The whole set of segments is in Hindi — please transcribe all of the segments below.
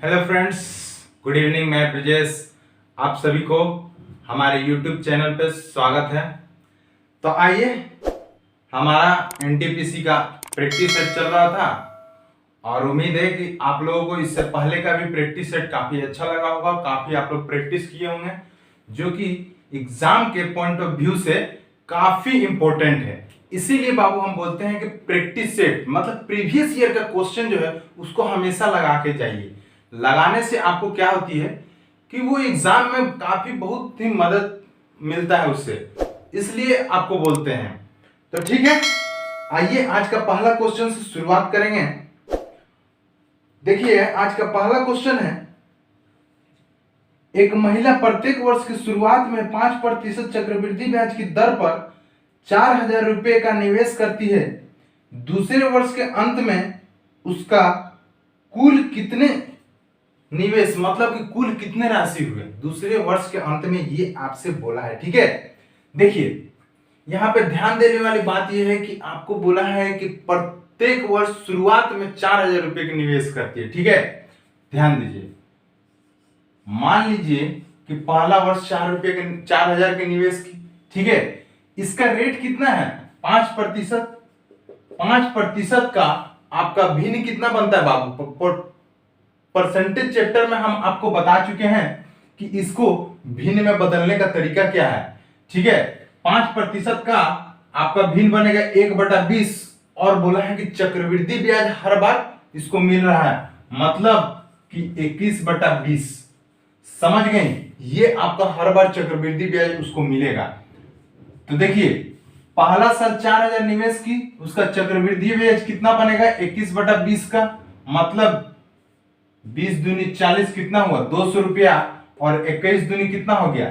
Hello friends, good evening. मैं ब्रिजेश, आप सभी को हमारे यूट्यूब चैनल पे स्वागत है। तो आइए, हमारा एनटीपीसी का प्रैक्टिस सेट चल रहा था और उम्मीद है कि आप लोगों को इससे पहले का भी प्रैक्टिस सेट काफी अच्छा लगा होगा। काफी आप लोग प्रैक्टिस किए होंगे, जो कि एग्जाम के पॉइंट ऑफ व्यू से काफी इंपॉर्टेंट है। इसीलिए बाबू हम बोलते हैं कि प्रैक्टिस सेट मतलब प्रीवियस ईयर का क्वेश्चन जो है उसको हमेशा लगा के जाइए। लगाने से आपको क्या होती है कि वो एग्जाम में काफी बहुत ही मदद मिलता है उससे, इसलिए आपको बोलते हैं। तो ठीक है, आइए आज का पहला क्वेश्चन से शुरुआत करेंगे। देखिए, आज का पहला क्वेश्चन है, एक महिला प्रत्येक वर्ष की शुरुआत में 5% चक्रवृद्धि ब्याज की दर पर 4,000 रुपए का निवेश करती है। दूसरे वर्ष के अंत में उसका कुल कितने निवेश मतलब कि कुल कितने राशि हुए दूसरे वर्ष के अंत में, ये आपसे बोला है। ठीक है, देखिए यहां पे ध्यान देने वाली बात यह है कि आपको बोला है कि प्रत्येक वर्ष शुरुआत में 4,000 रुपए की निवेश करती है। ठीक है, ध्यान दीजिए। मान लीजिए कि पहला वर्ष 4,000 के निवेश की, ठीक है, इसका रेट कितना है 5%। 5% का आपका भिन्न कितना बनता है बाबू? परसेंटेज चैप्टर में हम आपको बता चुके हैं कि इसको भिन्न में बदलने का तरीका क्या है। ठीक है, 5% का आपका भिन्न बनेगा 1/20 और बोला है कि चक्रवृद्धि ब्याज हर बार इसको मिल रहा है, मतलब कि 21/20। समझ गए? ये आपका हर बार चक्रवृद्धि ब्याज उसको मिलेगा। तो देखिए, पहला साल 4,000 निवेश की, उसका चक्रवृद्धि ब्याज कितना बनेगा 21/20 का, मतलब 20 दूनी 40 कितना हुआ 200 रुपया, और 21 दूनी कितना हो गया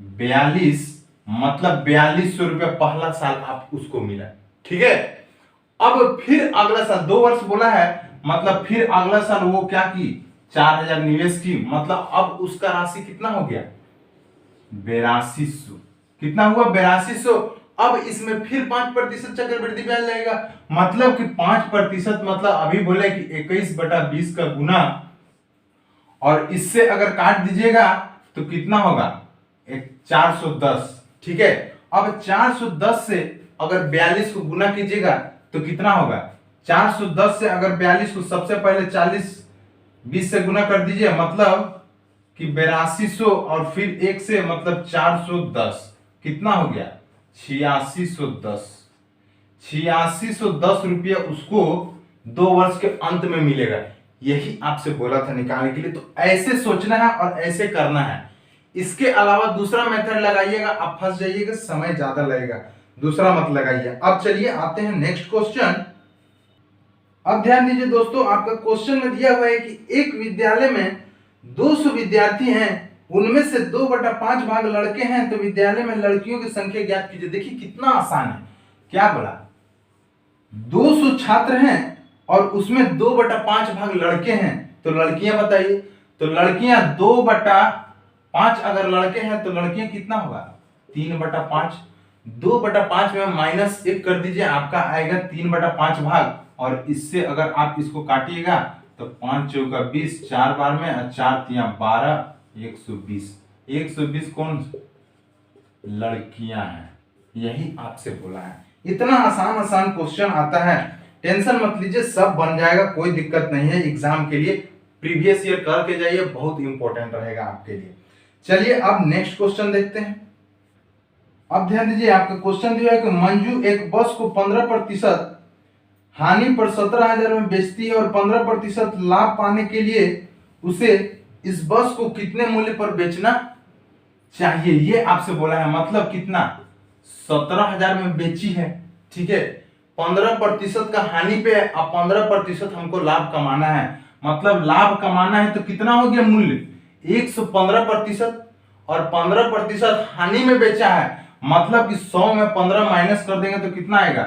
42, मतलब 4200 रुपया पहला साल आप उसको मिला। ठीक है, अब फिर अगला साल 2 वर्ष बोला है, मतलब फिर अगला साल वो क्या की 4,000 निवेश की, मतलब अब उसका राशि कितना हो गया 8200। कितना हुआ 8200। अब इसमें फिर 5% चक्रवृद्धि ब्याज लगेगा, मतलब कि 5%, मतलब अभी बोले कि 21/20 का गुना, और इससे अगर काट दीजिएगा तो कितना होगा 410। ठीक है, अब 410 से अगर 42 को गुना कीजिएगा तो कितना होगा 410 से अगर 42 को सबसे पहले 20 से गुना कर दीजिए, मतलब कि 8200, और फिर 1 से मतलब 410, कितना हो गया 8610। 8610 रुपया उसको 2 वर्ष के अंत में मिलेगा। यही आपसे बोला था निकालने के लिए। तो ऐसे सोचना है और ऐसे करना है। इसके अलावा दूसरा मेथड लगाइएगा, आप फंस जाइएगा, समय ज्यादा लगेगा, दूसरा मत लगाइए। अब चलिए आते हैं नेक्स्ट क्वेश्चन। अब ध्यान दीजिए दोस्तों, आपका क्वेश्चन में दिया हुआ है कि एक विद्यालय में 200 विद्यार्थी हैं, उनमें से 2/5 भाग लड़के हैं, तो विद्यालय में लड़कियों की संख्या ज्ञात कीजिए। देखिए कितना आसान है। क्या बोला, 200 छात्र हैं और उसमें 2/5 भाग लड़के हैं, तो लड़कियां बताइए। तो लड़कियां 2/5, अगर लड़के हैं तो लड़कियां कितना होगा 3/5। 2/5 में -1 कर दीजिए, आपका आएगा 3/5 भाग, और इससे अगर आप इसको काटिएगा तो 5 चौका 20, 4 बार में, और 4 तिया 12, 120। 120 कौन लड़कियां हैं, यही आपसे बोला है। इतना आसान आसान क्वेश्चन आता है, टेंशन मत लीजिए, सब बन जाएगा, कोई दिक्कत नहीं है। एग्जाम के लिए प्रीवियस ईयर करके जाइए, बहुत इंपॉर्टेंट रहेगा आपके लिए। चलिए अब नेक्स्ट क्वेश्चन देखते हैं। अब ध्यान दीजिए, आपका क्वेश्चन दिया है कि मंजू एक बस को 15% हानि पर 17,000 में बेचती है और 15% लाभ पाने के लिए उसे इस बस को कितने मूल्य पर बेचना चाहिए, ये आपसे बोला है। मतलब कितना 17,000 में बेची है, ठीक है, 15% का हानि पे, अब 15% हमको लाभ कमाना है, मतलब लाभ कमाना है तो कितना हो गया मूल्य 115%, और 15% हानि में बेचा है, मतलब कि 100 में 15 माइनस कर देंगे तो कितना आएगा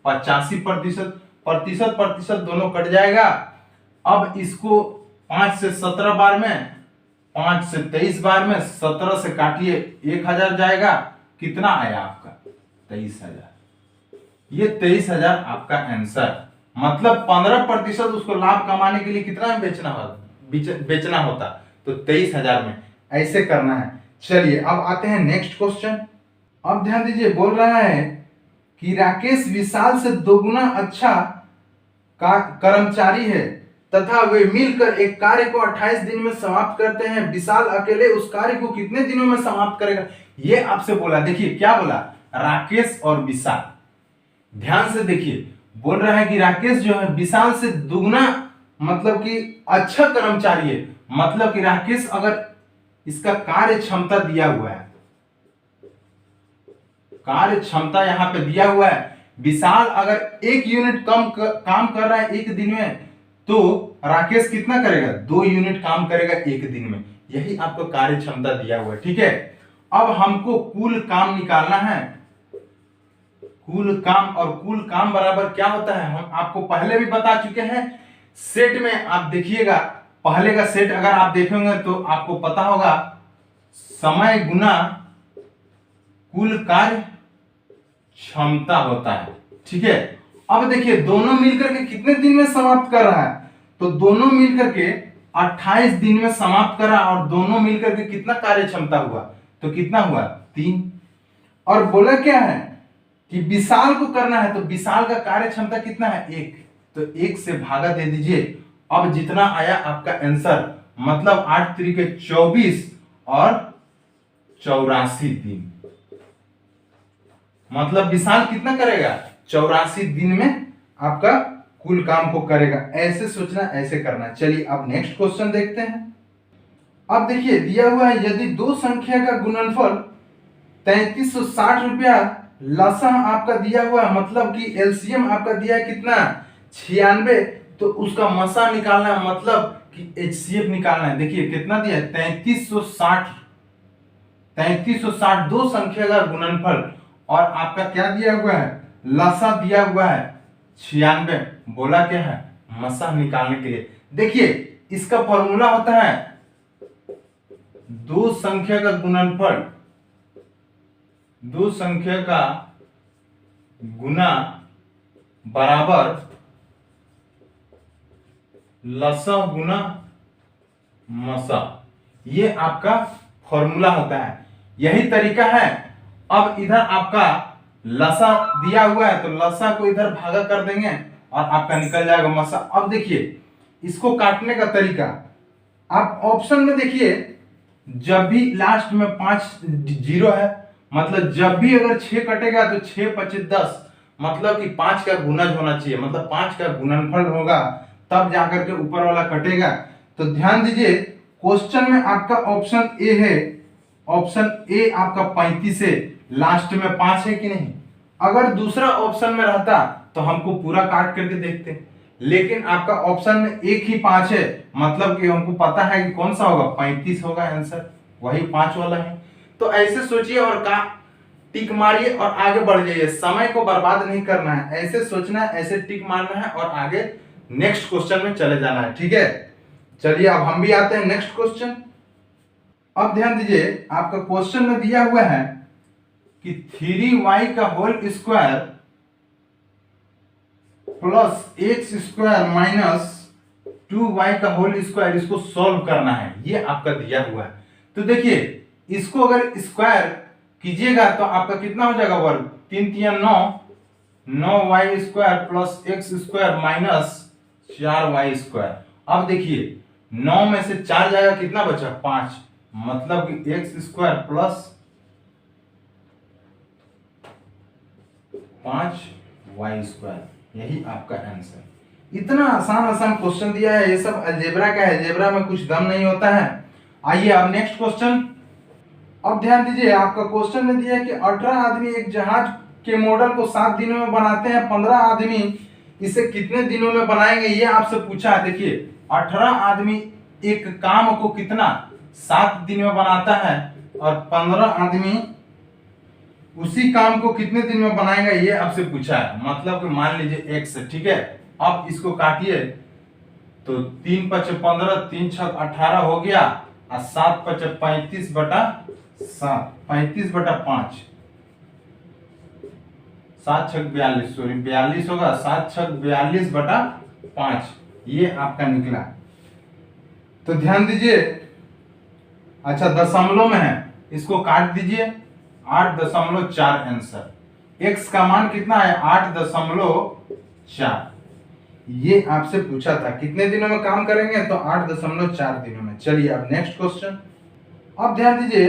85%। प्रतिशत दोनों कट जाएगा। अब इसको 5 से 17 बार में, 5 से 23 बार में, 17 से काटिए 1000 जाएगा, कितना आया आपका 23,000। ये 23,000 आपका आंसर। मतलब 15% उसको लाभ कमाने के लिए कितना में बेचना होगा बेचना होता तो 23,000 में। ऐसे करना है। चलिए अब आते हैं नेक्स्ट क्वेश्चन। अब ध्यान दीजिए, बोल रहा है कि राकेश विशाल से दोगुना अच्छा का कर्मचारी है तथा वे मिलकर एक कार्य को 28 दिन में समाप्त करते हैं। विशाल अकेले उस कार्य को कितने दिनों में समाप्त करेगा? ये आपसे बोला। देखिए क्या बोला, राकेश और विशाल। ध्यान से देखिए, बोल रहा है कि राकेश जो है विशाल से दुगना मतलब कि अच्छा कर्मचारी है। मतलब कि राकेश अगर इसका कार्य क्षमता दिया हुआ है, कार्य क्षमता यहां पे दिया हुआ है, विशाल अगर 1 यूनिट कम काम कर रहा है एक दिन में, तो राकेश कितना करेगा? 2 यूनिट काम करेगा एक दिन में। यही आपको कार्य क्षमता दिया हुआ है। ठीक है, अब हमको कुल काम निकालना है। कुल काम, और कुल काम बराबर क्या होता है हम आपको पहले भी बता चुके हैं। सेट में आप देखिएगा, पहले का सेट अगर आप देखेंगे तो आपको पता होगा, समय गुना कुल कार्य क्षमता होता है। ठीक है, अब देखिए दोनों मिलकर के कितने दिन में समाप्त कर रहा है? तो दोनों मिलकर के 28 दिन में समाप्त करा, और दोनों मिलकर के कितना कार्य क्षमता हुआ? तो कितना हुआ? 3। और बोला क्या है कि विशाल को करना है, तो विशाल का कार्य क्षमता कितना है? 1। तो 1 से भागा दे दीजिए। अब जितना आया आपका आंसर, मतलब 8 तरीके 24 और 84 दिन। मतलब विशाल कितना करेगा? 84 दिन में आपका कुल काम को करेगा। ऐसे सोचना, ऐसे करना। चलिए अब नेक्स्ट क्वेश्चन देखते हैं। अब देखिए दिया हुआ है, यदि दो संख्या का गुणनफल 3360 रुपया, लसाअ आपका दिया हुआ है, मतलब कि एलसीएम आपका दिया है कितना? 96। तो उसका मसा निकालना है, मतलब कि एचसीएफ निकालना है। देखिए कितना दिया है? 3360। 3360 दो संख्या का गुणनफल, और आपका क्या दिया हुआ है? लसाअ दिया हुआ है 96। बोला क्या है? मसा निकालने के लिए। देखिए इसका फॉर्मूला होता है दो संख्या का गुणनफल, दो संख्या का गुना बराबर लसाअ गुना मसा। ये आपका फॉर्मूला होता है। यही तरीका है। अब इधर आपका लसाअ दिया हुआ है, तो लसाअ को इधर भागा कर देंगे और आपका निकल जाएगा मसा। अब देखिए इसको काटने का तरीका, आप ऑप्शन में देखिए, जब भी लास्ट में 5 जीरो है, मतलब जब भी अगर 6 कटेगा तो 6 5 10, मतलब कि 5 का गुणज होना चाहिए, मतलब 5 का गुणनफल होगा, तब जाकर के ऊपर वाला कटेगा। तो ध्यान दीजिए, क्वेश्चन में आपका ऑप्शन ए है। ऑप्शन ए आपका 35 है, लास्ट में 5 है कि नहीं? अगर दूसरा ऑप्शन में रहता तो हमको पूरा काट करके देखते, लेकिन आपका ऑप्शन में एक ही 5 है, मतलब कि हमको पता है कि कौन सा होगा? 35 होगा आंसर, वही 5 वाला है। तो ऐसे सोचिए और का टिक मारिए और आगे बढ़ जाइए। समय को बर्बाद नहीं करना है, ऐसे सोचना है, ऐसे टिक मारना है और आगे नेक्स्ट क्वेश्चन में चले जाना है। ठीक है, चलिए अब हम भी आते हैं नेक्स्ट क्वेश्चन। अब ध्यान दीजिए, आपका क्वेश्चन में दिया हुआ है कि 3y का whole square plus x square minus 2y का होल स्क्वायर, इसको सॉल्व करना है। ये आपका दिया हुआ है। तो देखिए इसको अगर स्क्वायर कीजिएगा तो आपका कितना हो जाएगा? वर्ग 3 3 9, 9y square plus x square minus 4y square. अब देखिए 9 में से 4 जाएगा, कितना बचा? 5, मतलब कि x square plus 5y square. यही आपका आंसर। इतना आसान आसान क्वेश्चन दिया है, ये सब अलजेब्रा का है, अलजेब्रा में कुछ दम नहीं होता है। आइए अब नेक्स्ट क्वेश्चन। अब ध्यान दीजिए, आपका क्वेश्चन में दिया है कि 18 आदमी एक जहाज के मॉडल को 7 दिनों में बनाते हैं, 15 आदमी इसे कितने दिनों में बनाएंगे? ये आपसे पूछा है। देखिए 18 आदमी एक काम को कितना 7 दिन में बनाता है, और 15 आदमी उसी काम को कितने दिन में बनाएगा, ये आपसे पूछा है। मतलब कि मान लीजिए x, ठीक है। अब इसको काटिए तो 3 5 15, 3 6 18 हो गया, और 7 5 35 बटा 7, 35 बटा 5, 7 6 42, सॉरी 42 होगा, 7 6 42 बटा 5, ये आपका निकला। तो ध्यान दीजिए, अच्छा दशमलव में है, इसको काट दीजिए, 8.4 आंसर। x का मान कितना है? 8.4। ये आपसे पूछा था कितने दिनों में काम करेंगे, तो 8.4 दिनों में। चलिए अब नेक्स्ट क्वेश्चन। अब ध्यान दीजिए,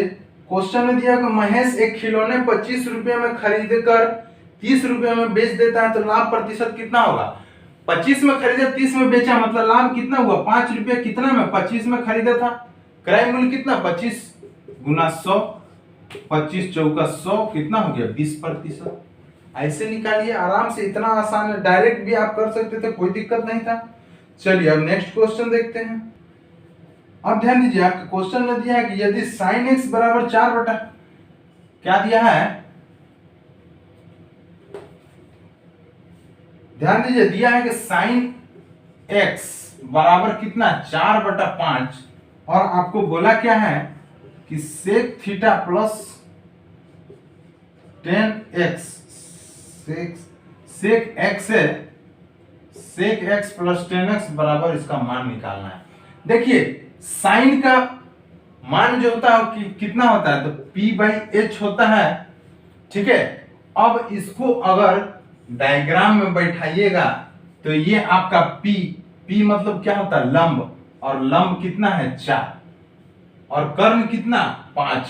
क्वेश्चन में दिया कि महेश एक खिलौने 25 रुपए में खरीद कर 30 रुपए में बेच देता है, तो लाभ प्रतिशत कितना होगा? 25 में खरीदा, 30 में बेचा, मतलब लाभ कितना हुआ? 5 रुपये। कितना में? 25 में खरीदा था। क्रय मूल्य कितना? 25 गुना 100, 25 चौका 100, कितना हो गया? 20%। ऐसे निकालिए आराम से, इतना आसान है, डायरेक्ट भी आप कर सकते थे, कोई दिक्कत नहीं था। चलिए अब नेक्स्ट क्वेश्चन देखते हैं। अब ध्यान दीजिए, आपके क्वेश्चन में दिया है कि यदि sin x बराबर 4 बटा क्या दिया है, ध्यान दीजिए, दिया है कि sin x बराबर कितना? 4/5। और आपको बोला क्या है कि sec theta plus 10x, sec x है, sec x प्लस 10x बराबर इसका मान निकालना है। देखिए साइन का मान जो होता है कि कितना होता है, तो p/h होता है, ठीक है। अब इसको अगर डायग्राम में बैठाइएगा तो ये आपका p मतलब क्या होता है? लंब, और लंब कितना है? 4, और कर्ण कितना? 5।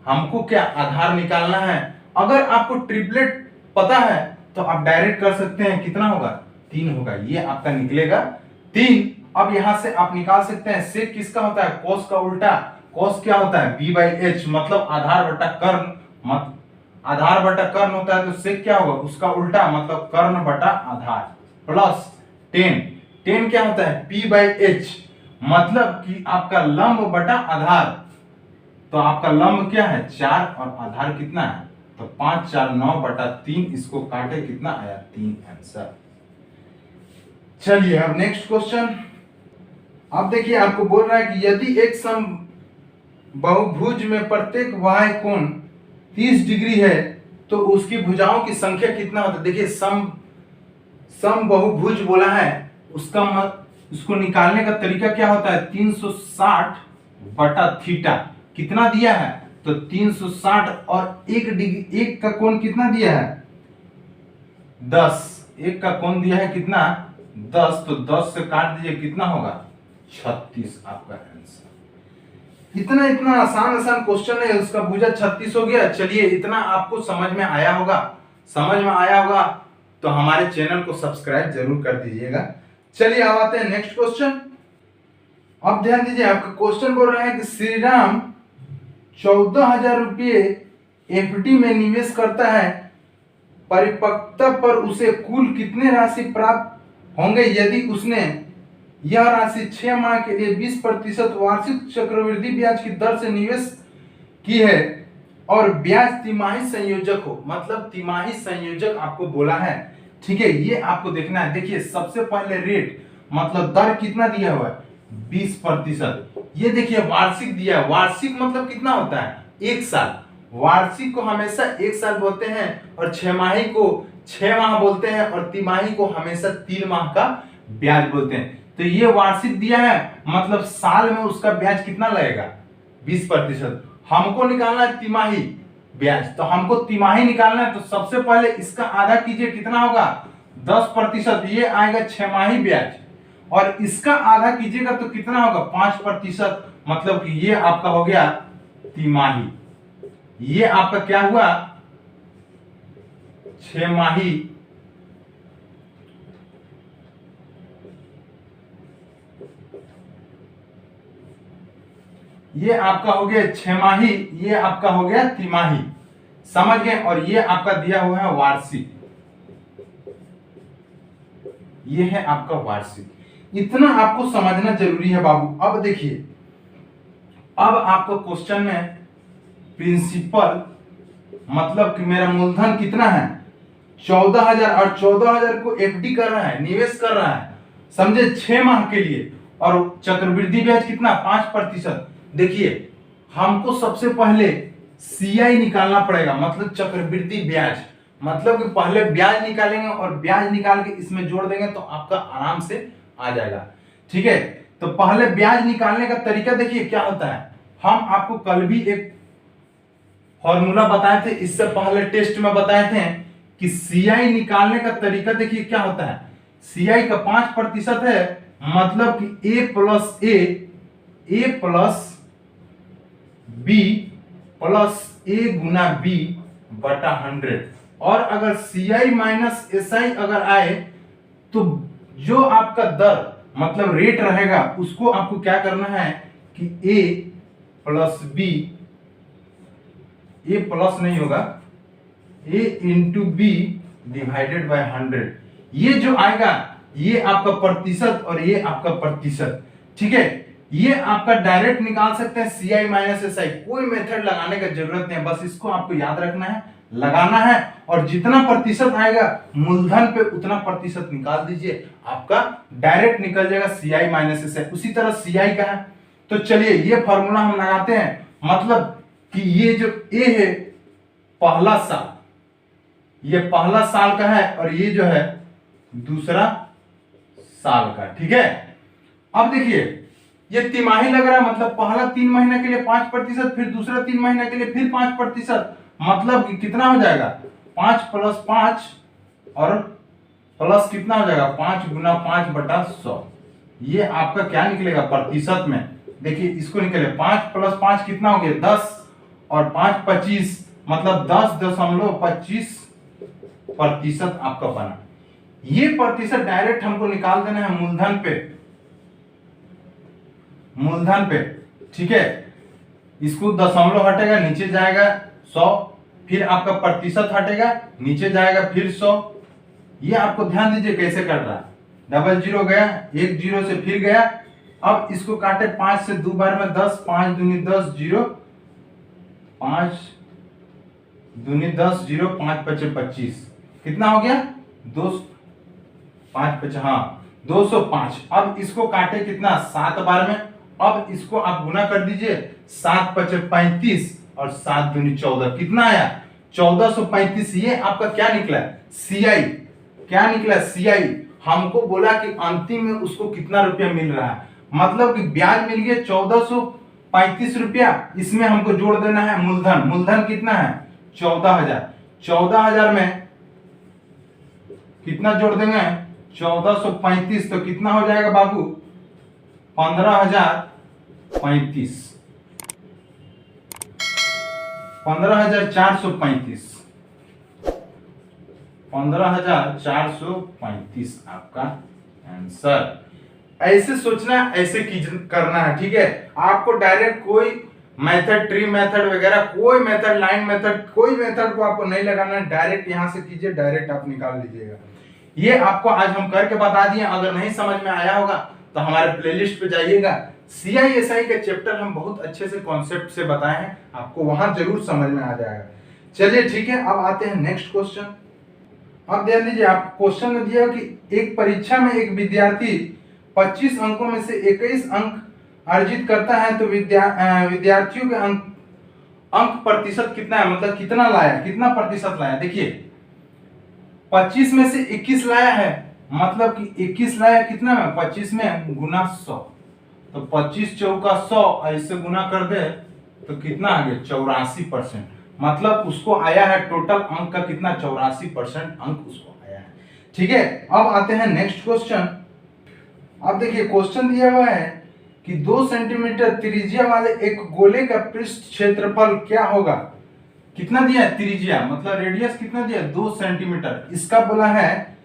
हमको क्या आधार निकालना है। अगर आपको ट्रिपलेट पता है तो आप डायरेक्ट कर सकते हैं, कितना होगा? 3 होगा, ये आपका निकलेगा 3। अब यहां से आप निकाल सकते हैं सेक किसका होता है? कोस का उल्टा। कोस क्या होता है? b/h, मतलब आधार बटा कर्ण। आधार बटा कर्ण होता है, तो सेक क्या होगा? उसका उल्टा, मतलब कर्ण बटा आधार, प्लस 10। 10 क्या होता है? p/h, मतलब कि आपका लंब बटा आधार। तो आपका लंब क्या है? 4, और आधार कितना है? तो 5 4 9/3। इसको काटे, कितना आया? 3 आंसर। चलिए अब नेक्स्ट क्वेश्चन। अब देखिए, आपको बोल रहा है कि यदि एक सम बहुभुज में प्रत्येक y कोण 30 डिग्री है तो उसकी भुजाओं की संख्या कितना होता है? देखिए सम बहुभुज बोला है, उसको निकालने का तरीका क्या होता है? 360/थीटा। कितना दिया है? तो 360, और 1 डिग्री, 1 का कोण कितना दिया है? 10। 1 का कोण दिया है कितना? 10। तो 10 से काट दीजिए, कितना होगा? 36 आपका आंसर। इतना आसान क्वेश्चन है, उसका भुजा 36 हो गया। चलिए, इतना आपको समझ में आया होगा। समझ में आया होगा तो हमारे चैनल को सब्सक्राइब जरूर कर दीजिएगा। चलिए अब आते हैं नेक्स्ट क्वेश्चन। अब ध्यान दीजिए, आपका क्वेश्चन बोल रहा है कि श्रीराम 14,000 रुपये एफडी में निवेश करता है, परिपक्वता पर उसे कुल कितने राशि प्राप्त होंगे यदि उसने यह राशि 6 माह के लिए 20% वार्षिक चक्रवृद्धि ब्याज की दर से निवेश की है और ब्याज तिमाही संयोजक हो? मतलब तिमाही संयोजक आपको बोला है, ठीक है। ये आपको देखना है। देखिए सबसे पहले रेट, मतलब दर कितना दिया हुआ है? 20%। ये देखिए वार्षिक दिया है। वार्षिक मतलब कितना होता है? 1 साल। वार्षिक को हमेशा 1 साल बोलते हैं, और 6 माही को 6 माह बोलते हैं, और तिमाही को हमेशा 3 माह का ब्याज बोलते हैं। तो ये वार्षिक दिया है, मतलब साल में उसका ब्याज कितना लगेगा? 20%। हमको निकालना है तिमाही ब्याज, तो हमको तिमाही निकालना है। तो सबसे पहले इसका आधा कीजिए, कितना होगा? 10%। ये आएगा 6 माही ब्याज, और इसका आधा कीजिएगा तो कितना होगा? 5%। मतलब कि ये आपका हो गया तिमाही। ये आपका क्या हुआ? 6 माही। ये आपका हो गया 6 माही, ये आपका हो गया तिमाही। समझ गए? और ये आपका दिया हुआ है वार्षिक। ये है आपका वार्षिक। इतना आपको समझना जरूरी है बाबू। अब देखिए, अब आपको क्वेश्चन में प्रिंसिपल, मतलब कि मेरा मूलधन कितना है? 14,000, और 14,000 को एफडी कर रहा है, निवेश कर रहा है, समझे, 6 माह के लिए। और चक्रवृद्धि ब्याज कितना? 5%। देखिए हमको सबसे पहले सीआई निकालना पड़ेगा, मतलब चक्रवृद्धि ब्याज। मतलब कि पहले ब्याज निकालेंगे और ब्याज निकाल के इसमें जोड़ देंगे तो आपका आराम से आ जाएगा, ठीक है। तो पहले ब्याज निकालने का तरीका देखिए क्या होता है। हम आपको कल भी एक फॉर्मूला बताए थे, इससे पहले टेस्ट में बताए थे कि सीआई निकालने का तरीका देखिए क्या होता है। सीआई का 5% है, मतलब कि ए प्लस बी प्लस ए गुना बी बटा 100। और अगर सीआई माइनस एसआई अगर आए तो जो आपका दर मतलब रेट रहेगा उसको आपको क्या करना है कि ए प्लस बी, ए प्लस नहीं होगा, ए इंटू बी डिवाइडेड बाय 100। ये जो आएगा ये आपका प्रतिशत और ये आपका प्रतिशत, ठीक है। ये आपका डायरेक्ट निकाल सकते हैं सीआई माइनस एसआई, कोई मेथड लगाने का जरूरत नहीं है, बस इसको आपको याद रखना है, लगाना है, और जितना प्रतिशत आएगा मूलधन पे उतना प्रतिशत निकाल दीजिए, आपका डायरेक्ट निकल जाएगा सीआई माइनस एसआई। उसी तरह सीआई का है, तो चलिए ये फॉर्मूला हम लगाते हैं, मतलब कि ये जो ए है पहला साल, ये पहला साल का है और ये जो है दूसरा साल का, ठीक है। अब देखिए ये तिमाही लग रहा है, मतलब पहला 3 महीने के लिए 5%, फिर दूसरा 3 महीने के लिए फिर 5%, मतलब कि कितना हो जाएगा 5 + 5 और प्लस कितना हो जाएगा 5 गुना 5 बटा 100। ये आपका क्या निकलेगा प्रतिशत में, देखिए इसको निकले 5 + 5 कितना हो गया 10 और 5 25, मतलब 10.25% आपका बना। ये प्रतिशत डायरेक्ट हमको निकाल देना है मूलधन पे, ठीक है। इसको दशमलव हटेगा नीचे जाएगा 100, फिर आपका प्रतिशत हटेगा नीचे जाएगा फिर 100। ये आपको ध्यान दीजिए कैसे कट रहा है, डबल जीरो गया, एक जीरो से फिर गया, अब इसको काटे 5 से 2 बार में 10, 5 दूनी 10 जीरो, 5 दूनी 10 जीरो, 5 पचे 25, कितना हो गया 2, 5 पचे हाँ 205। अब इसको काटे कितना 7 बार में, अब इसको आप गुना कर दीजिए, 7 पचे 35 और 7 दूनी 14, कितना आया 1435। ये आपका क्या निकला सीआई, क्या निकला सीआई। हमको बोला कि अंतिम में उसको कितना रुपया मिल रहा है, मतलब कि ब्याज मिल गया 1435 रुपया, इसमें हमको जोड़ देना है मूलधन कितना है 14,000, 14,000 में कितना जोड़ देंगे 1435, तो कितना हो जाएगा बाबू 15,035, 15,435, 15,435 आपका आंसर। ऐसे सोचना, ऐसे करना है, ठीक है। आपको डायरेक्ट कोई मेथड, ट्री मेथड वगैरह कोई मेथड, लाइन मेथड, कोई मेथड को आपको नहीं लगाना है, डायरेक्ट यहां से कीजिए, डायरेक्ट आप निकाल लीजिएगा। ये आपको आज हम करके बता दिए, अगर नहीं समझ में आया होगा तो हमारे प्लेलिस्ट पे जाइएगा, सीआईएसआई के चैप्टर हम बहुत अच्छे से कॉन्सेप्ट से बताए हैं, आपको वहां जरूर समझ में आ जाएगा। चलिए ठीक है, अब आते हैं नेक्स्ट क्वेश्चन। अब ध्यान दीजिए, आप क्वेश्चन में दिया कि एक परीक्षा में एक विद्यार्थी 25 अंकों में से 21 अंक अर्जित करता है, तो विद्यार्थियों के अंक प्रतिशत कितना है, मतलब कितना लाया, कितना प्रतिशत लाया। देखिए 25 में से 21 लाया है, मतलब कि 21 लाया कितना में 25 में गुना 100, तो 25 चौका 100 ऐसे गुना कर दे तो कितना आ गया 84%, मतलब उसको आया है टोटल अंक का कितना 84% अंक उसको आया है, ठीक है। अब आते हैं नेक्स्ट क्वेश्चन। अब देखिए क्वेश्चन दिया हुआ है कि 2 सेंटीमीटर त्रिज्या वाले एक गोले का पृष्ठ क्षेत्रफल क्या होगा, कितना दिया है त्रिज्या, मतलब रेडियस कितना दिया 2 सेंटीमीटर। इसका बोला है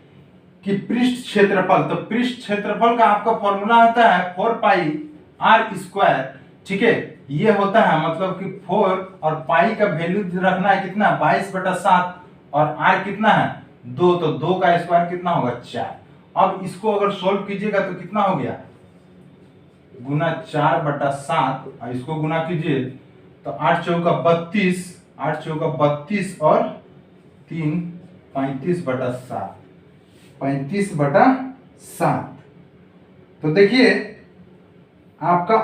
कि पृष्ठ क्षेत्रफल, तो पृष्ठ क्षेत्रफल का आपका फॉर्मूला होता है 4πr², ठीक है। ये होता है मतलब कि 4 और पाई का वैल्यू रखना है कितना 22/7 और r कितना है 2, तो 2 का स्क्वायर कितना होगा 4। अब इसको अगर सोल्व कीजिएगा तो कितना हो गया गुना 4/7 और इसको गुना कीजिए तो 8 चौका 32, 8 चौका 32 और 3 35/7, 35/7। तो देखिए आपका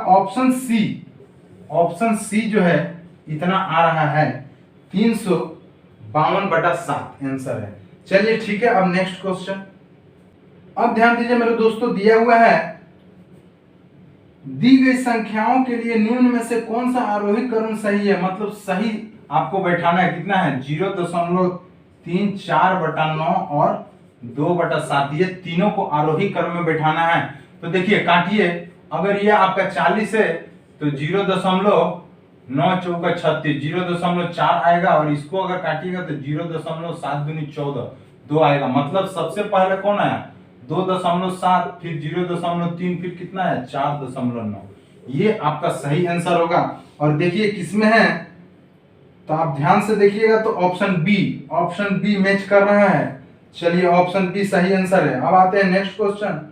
ऑप्शन सी जो है इतना आ रहा है 352/7 आंसर है। चलिए ठीक है, अब नेक्स्ट क्वेश्चन। अब ध्यान दीजिए मेरे दोस्तों, दिया हुआ है दी गई संख्याओं के लिए निम्न में से कौन सा आरोही क्रम सही है, मतलब सही आपको बैठाना है। कितना है 0.34/9 और 2/7, ये तीनों को आरोही क्रम में बैठाना है। तो देखिए काटिए, अगर ये आपका 40 है तो 0.9 चौका 36, 0.4 आएगा, और इसको अगर काटिएगा तो 0.7 दूनी 14, 2 आएगा। मतलब सबसे पहले कौन आया 2.7, फिर 0.3, फिर कितना है 4.9। ये आपका सही आंसर होगा। और देखिए किसमें है, तो आप ध्यान से देखिएगा तो ऑप्शन बी मैच कर रहा है। चलिए ऑप्शन बी सही आंसर है। अब आते हैं नेक्स्ट क्वेश्चन।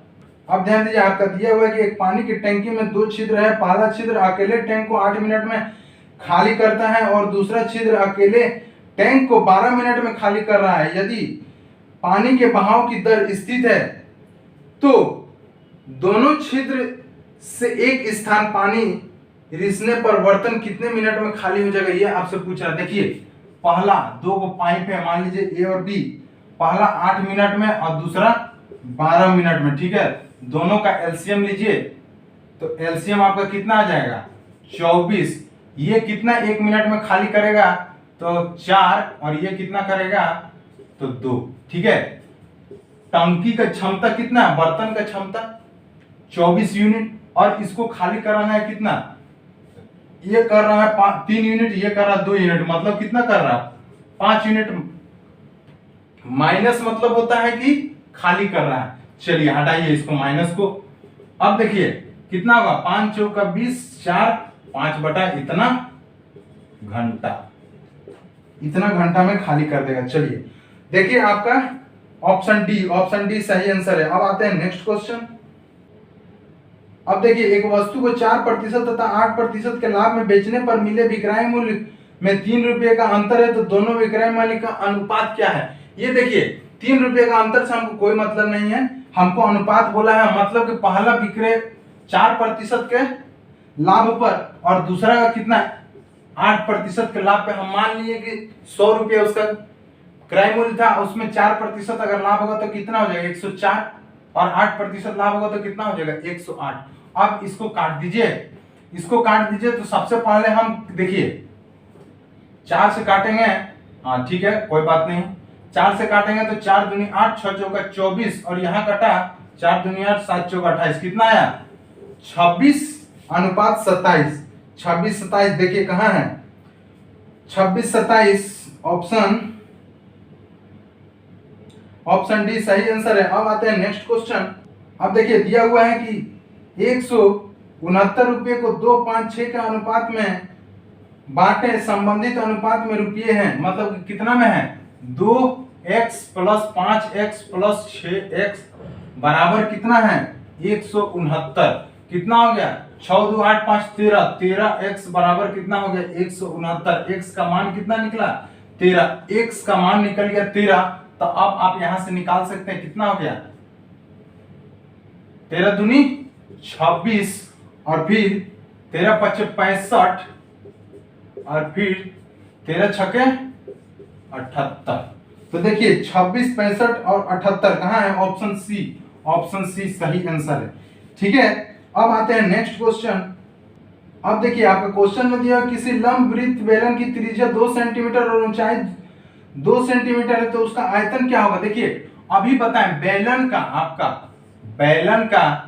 अब ध्यान दीजिए, आपका दिया हुआ है कि एक पानी की टंकी में 2 छिद्र है। पहला छिद्र अकेले टैंक को 8 मिनट में खाली करता है और दूसरा छिद्र अकेले टैंक को 12 मिनट में खाली कर रहा है। यदि पानी के बहाव की दर स्थित है तो दोनों छिद्र से एक स्थान पानी रिसने पर बर्तन कितने मिनट में खाली हो जाएगा, ये आपसे पूछ रहा है। देखिए पहला 2 पाइप है, मान लीजिए ए और बी, पहला 8 मिनट में और दूसरा 12 मिनट में, ठीक है। दोनों का एलसीएम लीजिए, तो एलसीएम आपका कितना आ जाएगा 24। ये कितना 1 मिनट में खाली करेगा, तो 4, और ये कितना करेगा तो 2, ठीक है। टंकी का क्षमता कितना है, बर्तन का क्षमता 24 यूनिट, और इसको खाली कराना है कितना, ये कर रहा है 3 यूनिट, ये कर रहा है 2 यूनिट, मतलब कितना कर रहा है 5 यूनिट। माइनस मतलब होता है कि खाली कर रहा है। चलिए हटाइए इसको माइनस को। अब देखिए कितना होगा 5 चौका 20, 4, 5 बटा इतना घंटा, इतना घंटा में खाली कर देगा। चलिए देखिए आपका ऑप्शन डी सही आंसर है। अब आते हैं नेक्स्ट क्वेश्चन। अब देखिए एक वस्तु को 4% तथा 8% के लाभ में बेचने पर मिले विक्रय मूल्य में 3 रुपये का अंतर है, तो दोनों विक्रय मूल्य का अनुपात क्या है। ये देखिए 3 रुपये का अंतर से हमको कोई मतलब नहीं है, हमको अनुपात बोला है, मतलब कि पहला विक्रय 4% के लाभ पर और दूसरा का कितना 8% के लाभ पे। हम मान लिए कि 100 रुपये उसका क्रय मूल्य था, उसमें 4% अगर लाभ होगा तो कितना हो जाएगा 104, और 8% लाभ होगा तो कितना हो जाएगा 108। अब इसको काट दीजिए, इसको काट दीजिए। तो सबसे पहले हम देखिए 4 से काटेंगे, हाँ ठीक है कोई बात नहीं, 4 से काटेंगे तो 4 दूनी 8, 6 चौका 24, और यहाँ कटा 4 दूनी 8, 7 चौका 28, कितना आया 26:27। 26:27 देखिए कहाँ है 26:27, ऑप्शन डी सही आंसर है। अब आते हैं नेक्स्ट क्वेश्चन। अब देखिए दिया हुआ है कि 169 रुपये को 2, 5, 6 के अनुपात में बांटे, संबंधित अनुपात में रुपये हैं, मतलब कितना में है 2x + 5x + 6x बराबर कितना है 169। कितना हो गया 6 2 8 5 13, 13x बराबर कितना हो गया 169। x का मान कितना निकला 13, x का मान निकल गया 13। तो अब आप यहां से निकाल सकते हैं कितना हो गया 13 दूनी 26, और फिर 13 पच्चे 65, और फिर 13 छके 78। तो देखिए 26, 65 और 78 कहाँ है, ऑप्शन सी सही आंसर है, ठीक है। अब आते हैं नेक्स्ट क्वेश्चन। अब देखिए आपका क्वेश्चन में दिया किसी लंब वृत्त बेलन की त्रिज्या 2 सेंटीमीटर और ऊंचाई 2 सेंटीमीटर है, तो उसका आयतन क्या होगा। देखिए अभी बताएं बेलन का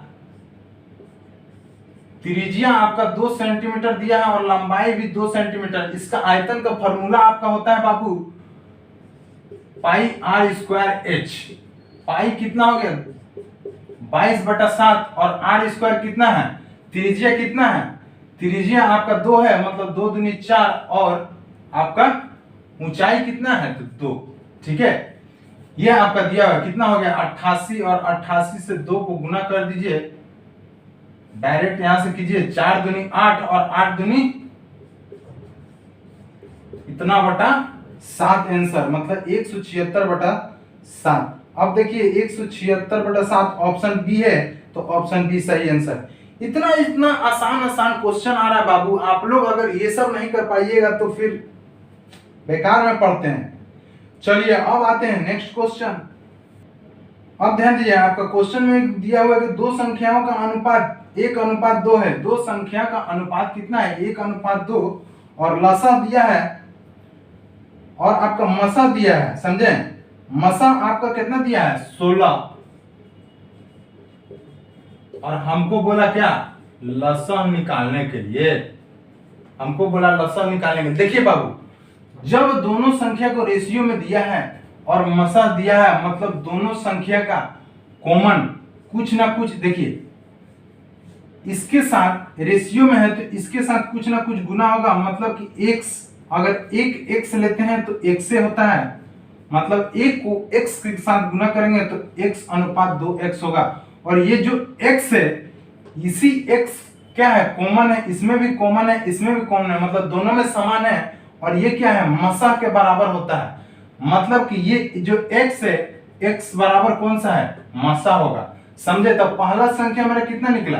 त्रिज्या आपका 2 सेंटीमीटर दिया है और लंबाई भी 2 सेंटीमीटर। इसका आयतन का फॉर्मूला आपका होता है बाबू πr²h। पाई कितना हो गया 22/7, और r² कितना है त्रिज्या कितना है, त्रिज्या आपका 2 है, मतलब 2 दूनी 4, और आपका ऊंचाई कितना है तो 2, ठीक है। यह आपका दिया हुआ कितना हो गया 88, और 88 से 2 को गुना कर दीजिए, डायरेक्ट यहां से कीजिए 4 दूनी 8, और 8 दूनी इतना बटा 7 आंसर, मतलब 176/7। अब देखिए 176/7 ऑप्शन बी है, तो ऑप्शन बी सही आंसर। इतना आसान क्वेश्चन आ रहा है बाबू, आप लोग अगर ये सब नहीं कर पाइएगा तो फिर बेकार में पढ़ते हैं। चलिए अब आते हैं नेक्स्ट क्वेश्चन। अब ध्यान दीजिए आपका क्वेश्चन में दिया हुआ है कि 2 संख्याओं का अनुपात 1:2 है, दो संख्या का अनुपात कितना है 1:2, और लसा दिया है और आपका मसा दिया है, समझे। मसा आपका कितना दिया है 16, और हमको बोला क्या लसा निकालने के लिए, हमको बोला लसा निकालने के लिए। देखिए बाबू, जब दोनों संख्या को रेशियो में दिया है और मसा दिया है, मतलब दोनों संख्या का कॉमन कुछ ना कुछ, देखिए इसके साथ रेशियो में है तो इसके साथ कुछ ना कुछ गुना होगा, मतलब कि x, अगर एक x लेते हैं तो x से होता है, मतलब एक को x के साथ गुना करेंगे तो x/2x होगा, और ये जो x है इसी x क्या है कॉमन है, इसमें भी कॉमन है, इसमें भी कॉमन है, मतलब दोनों में समान है, और ये क्या है मसा के बराबर होता है, मतलब कि ये जो x है x बराबर कौन सा है मसा होगा, समझे। तो पहला संख्या मेरा कितना निकला,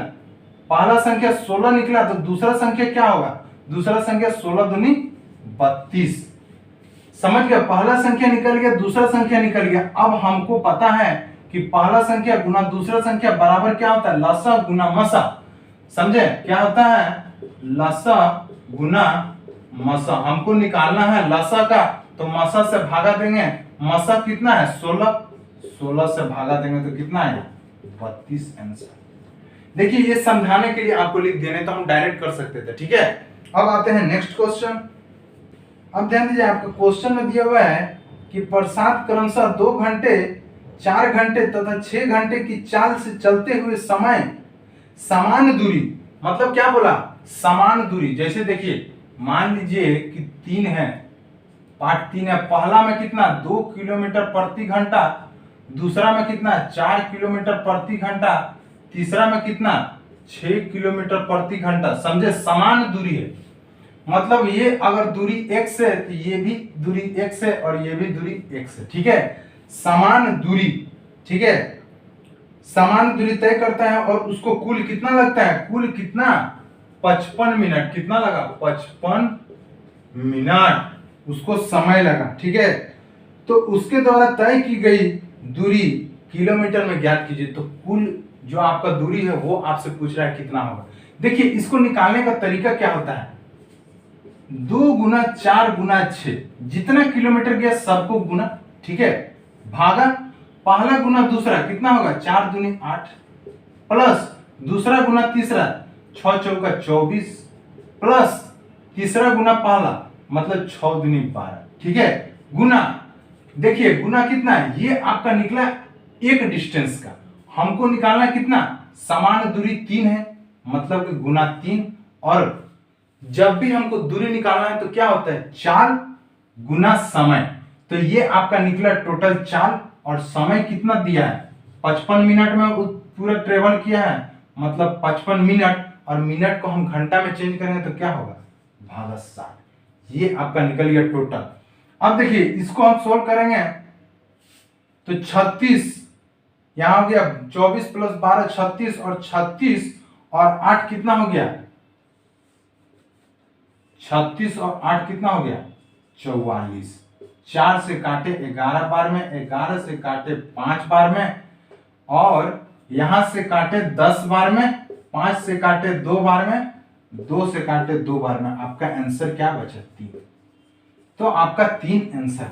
पहला संख्या 16 निकला, तो दूसरा संख्या क्या होगा, दूसरा संख्या 16 दूनी 32, समझ गया। पहला संख्या निकल गया, दूसरा संख्या निकल गया। अब हमको पता है कि पहला संख्या गुना दूसरा संख्या बराबर क्या होता है लसा गुना मसा, समझे क्या होता है लसा गुना मसा। हमको निकालना है लसा का, तो मसा से भागा देंगे, मसा कितना है 16, 16 से भागा देंगे तो कितना है 32 आंसर। देखिए ये समझाने के लिए आपको लिख देने, तो हम डायरेक्ट कर सकते थे, ठीक है। अब आते हैं नेक्स्ट क्वेश्चन। अब ध्यान दीजिए, आपका क्वेश्चन में दिया हुआ है कि प्रसाद क्रमशः 2 घंटे 4 घंटे तथा 6 घंटे की चाल से चलते हुए समय समान दूरी, मतलब क्या बोला समान दूरी। जैसे देखिए मान लीजिए कि 3 है, पार्ट 3 है, पहला में कितना 2 किलोमीटर प्रति घंटा, दूसरा में कितना 4 किलोमीटर प्रति घंटा, तीसरा में कितना 6 किलोमीटर प्रति घंटा, समझे समान दूरी है, मतलब ये अगर दूरी x है तो ये भी दूरी x है और ये भी दूरी x है, ठीक है, समान दूरी, ठीक है, समान दूरी तय करता है, और उसको कुल कितना लगता है, कुल कितना 55 मिनट, कितना लगा 55 मिनट उसको समय लगा, ठीक है। तो उसके द्वारा तय की गई दूरी किलोमीटर में ज्ञात कीजिए, तो कुल जो आपका दूरी है वो आपसे पूछ रहा है कितना होगा। देखिए इसको निकालने का तरीका क्या होता है, 2 गुना 4 गुना 6, जितना किलोमीटर गया सबको गुना, ठीक है, भागा पहला गुना दूसरा कितना होगा 4 दूनी 8, प्लस दूसरा गुना तीसरा 6 चौका 24, प्लस तीसरा गुना पहला मतलब 6 दूनी 12, ठीक है, गुना, देखिए गुना कितना है, ये आपका निकला एक डिस्टेंस का, हमको निकालना कितना समान दूरी 3 है, मतलब कि गुना 3, और जब भी हमको दूरी निकालना है तो क्या होता है 4 गुना समय, तो ये आपका निकला टोटल 4, और समय कितना दिया है 55 मिनट में पूरा ट्रेवल किया है, मतलब 55 मिनट, और मिनट को हम घंटा में चेंज करेंगे तो क्या होगा भागा 60, ये आपका निकल गया टोटल। अब देखिए इसको हम सोल्व करेंगे तो 36 यहां हो गया, 24 प्लस 12 36, और 36 और 8 कितना हो गया 36 और 8 कितना हो गया 44, 4 से काटे 11 बार में, 11 से काटे 5 बार में, और यहां से काटे 10 बार में, 5 से काटे 2 बार में, 2 से काटे 2 बार में, आपका आंसर क्या बचा 3। तो आपका 3 आंसर,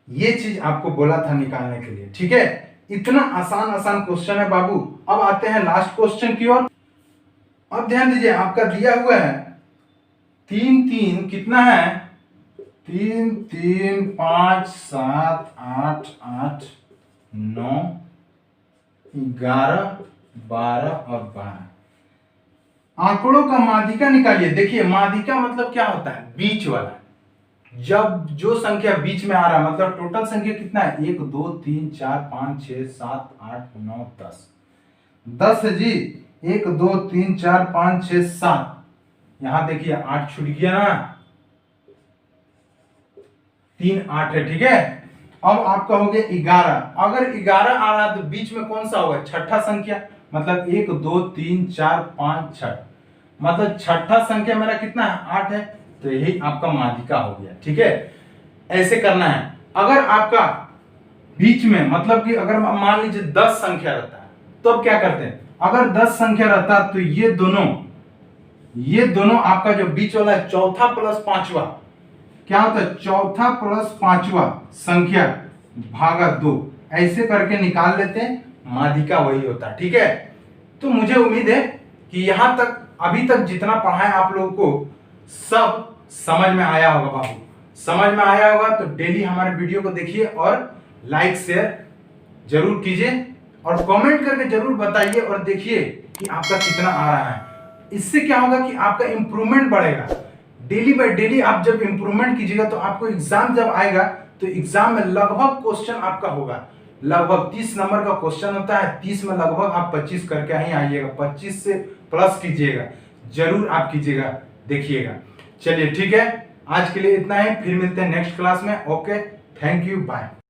ये चीज आपको बोला था निकालने के लिए, ठीक है। इतना आसान आसान क्वेश्चन है बाबू। अब आते हैं लास्ट क्वेश्चन की ओर। अब ध्यान दीजिए, आपका दिया हुआ है 3 3 कितना है 3 3 5 7 8 8 9 11 12 और 12। आंकड़ों का माध्यिका निकालिए। देखिए माध्यिका मतलब क्या होता है बीच वाला, जब जो संख्या बीच में आ रहा है, मतलब टोटल संख्या कितना है 1 2 3 4 5 6 7 8 9 10, 10 है जी, 1 2 3 4 5 6 7, यहां देखिए 8 छूट गया ना, 3 8 है, ठीक है। अब आपका हो गया 11, अगर 11 आ रहा है तो बीच में कौन सा होगा छठा संख्या, मतलब 1 2 3 4 5 6, मतलब छठा संख्या मेरा कितना है 8 है, तो यही आपका माध्यिका हो गया, ठीक है। ऐसे करना है। अगर आपका बीच में मतलब कि अगर मान लीजिए 10 संख्या रहता है तो अब क्या करते हैं अगर 10 संख्या रहता तो ये दोनों आपका जो बीच वाला है चौथा प्लस पांचवा क्या होता है, चौथा प्लस पांचवा संख्या भागा 2 ऐसे करके निकाल लेते हैं, माध्यिका वही होता है। ठीक है, तो मुझे उम्मीद है कि यहां तक अभी तक जितना पढ़ा है आप लोगों को सब समझ में आया होगा। बाबू समझ में आया होगा तो डेली हमारे वीडियो को देखिए और लाइक शेयर जरूर कीजिए और कमेंट करके जरूर बताइए और देखिए कि आपका कितना आ रहा है। इससे क्या होगा कि आपका इंप्रूवमेंट बढ़ेगा। डेली बाय डेली आप जब इंप्रूवमेंट कीजिएगा तो आपको एग्जाम जब आएगा तो एग्जाम में लगभग क्वेश्चन आपका होगा, लगभग 30 नंबर का क्वेश्चन होता है, 30 में लगभग आप 25 करके ही आइएगा, 25 से प्लस कीजिएगा, जरूर आप कीजिएगा, देखिएगा। चलिए ठीक है, आज के लिए इतना ही, फिर मिलते हैं नेक्स्ट क्लास में। Okay, thank you, bye.